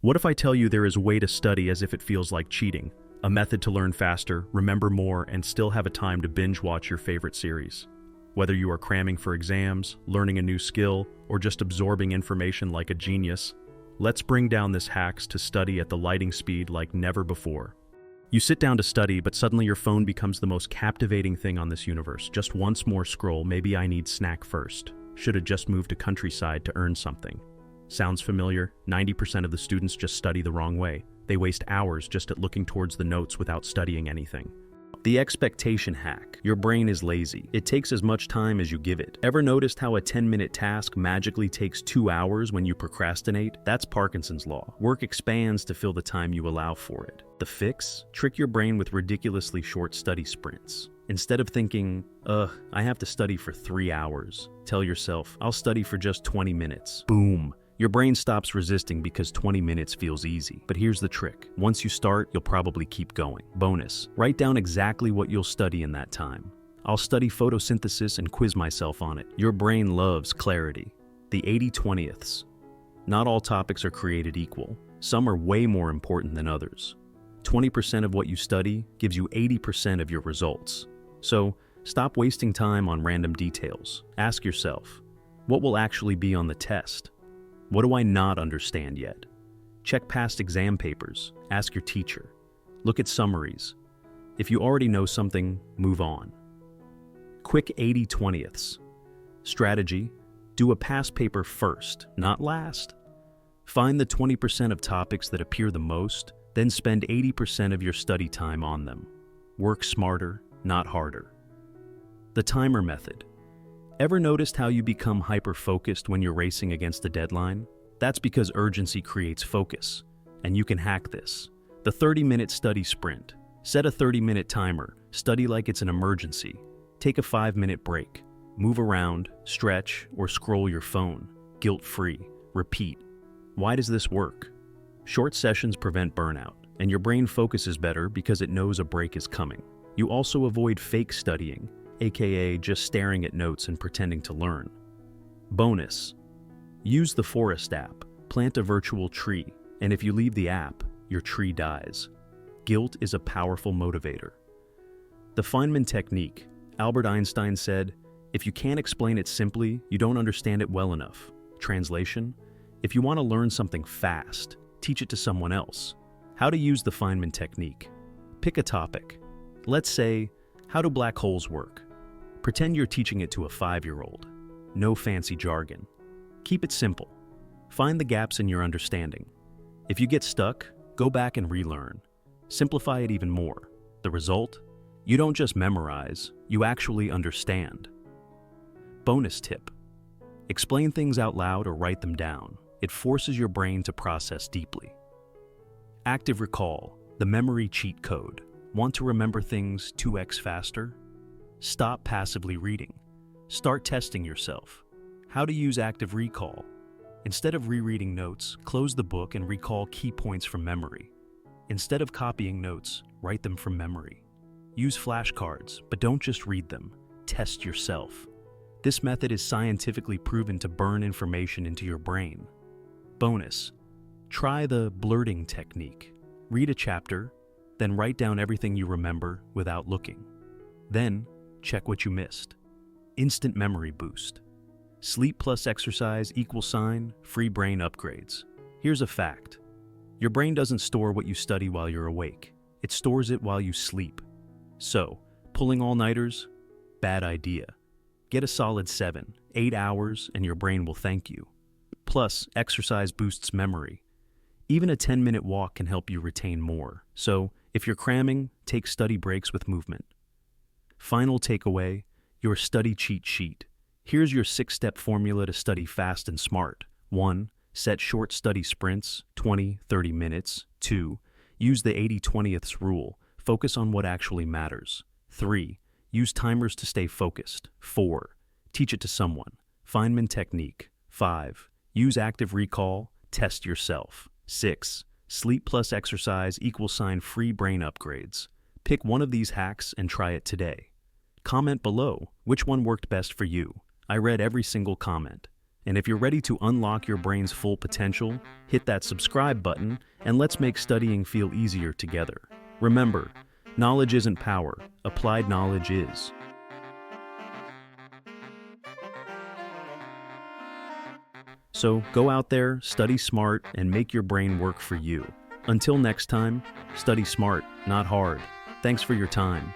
What if I tell you there is a way to study as if it feels like cheating? A method to learn faster, remember more, and still have a time to binge watch your favorite series. Whether you are cramming for exams, learning a new skill, or just absorbing information like a genius, let's bring down this hacks to study at the lightning speed like never before. You sit down to study, but suddenly your phone becomes the most captivating thing on this universe. Just once more scroll, maybe I need snack first. Should have just moved to countryside to earn something. Sounds familiar? 90% of the students just study the wrong way. They waste hours just at looking towards the notes without studying anything. The expectation hack. Your brain is lazy. It takes as much time as you give it. Ever noticed how a 10-minute task magically takes 2 hours when you procrastinate? That's Parkinson's law. Work expands to fill the time you allow for it. The fix? Trick your brain with ridiculously short study sprints. Instead of thinking, I have to study for 3 hours, tell yourself, I'll study for just 20 minutes. Boom. Your brain stops resisting because 20 minutes feels easy. But here's the trick. Once you start, you'll probably keep going. Bonus. Write down exactly what you'll study in that time. I'll study photosynthesis and quiz myself on it. Your brain loves clarity. The 80/20ths. Not all topics are created equal. Some are way more important than others. 20% of what you study gives you 80% of your results. So, stop wasting time on random details. Ask yourself, what will actually be on the test? What do I not understand yet? Check past exam papers. Ask your teacher. Look at summaries. If you already know something, move on. Quick 80/20ths. Strategy: do a past paper first, not last. Find the 20% of topics that appear the most, then spend 80% of your study time on them. Work smarter, not harder. The timer method. Ever noticed how you become hyper-focused when you're racing against a deadline? That's because urgency creates focus, and you can hack this. The 30-minute study sprint. Set a 30-minute timer. Study like it's an emergency. Take a 5-minute break. Move around, stretch, or scroll your phone. Guilt-free. Repeat. Why does this work? Short sessions prevent burnout, and your brain focuses better because it knows a break is coming. You also avoid fake studying, aka just staring at notes and pretending to learn. Bonus: use the Forest app. Plant a virtual tree, and if you leave the app, your tree dies. Guilt is a powerful motivator. The Feynman technique. Albert Einstein said, if you can't explain it simply, you don't understand it well enough. Translation: if you want to learn something fast, teach it to someone else. How to use the Feynman technique. Pick a topic. Let's say, how do black holes work? Pretend you're teaching it to a 5-year-old. No fancy jargon. Keep it simple. Find the gaps in your understanding. If you get stuck, go back and relearn. Simplify it even more. The result? You don't just memorize, you actually understand. Bonus tip. Explain things out loud or write them down. It forces your brain to process deeply. Active recall, the memory cheat code. Want to remember things 2x faster? Stop passively reading. Start testing yourself. How to use active recall. Instead of rereading notes, close the book and recall key points from memory. Instead of copying notes, write them from memory. Use flashcards, but don't just read them. Test yourself. This method is scientifically proven to burn information into your brain. Bonus: try the blurting technique. Read a chapter, then write down everything you remember without looking. Then, check what you missed. Instant memory boost. Sleep plus exercise = free brain upgrades. Here's a fact. Your brain doesn't store what you study while you're awake. It stores it while you sleep. So, pulling all-nighters? Bad idea. Get a solid 7-8 hours and your brain will thank you. Plus, exercise boosts memory. Even a 10-minute walk can help you retain more. So, if you're cramming, take study breaks with movement. Final takeaway, your study cheat sheet. Here's your 6-step formula to study fast and smart. 1. Set short study sprints, 20-30 minutes. 2. Use the 80/20ths rule. Focus on what actually matters. 3. Use timers to stay focused. 4. Teach it to someone. Feynman technique. 5. Use active recall. Test yourself. 6. Sleep plus exercise = free brain upgrades. Pick one of these hacks and try it today. Comment below which one worked best for you. I read every single comment. And if you're ready to unlock your brain's full potential, hit that subscribe button and let's make studying feel easier together. Remember, knowledge isn't power, applied knowledge is. So go out there, study smart, and make your brain work for you. Until next time, study smart, not hard. Thanks for your time.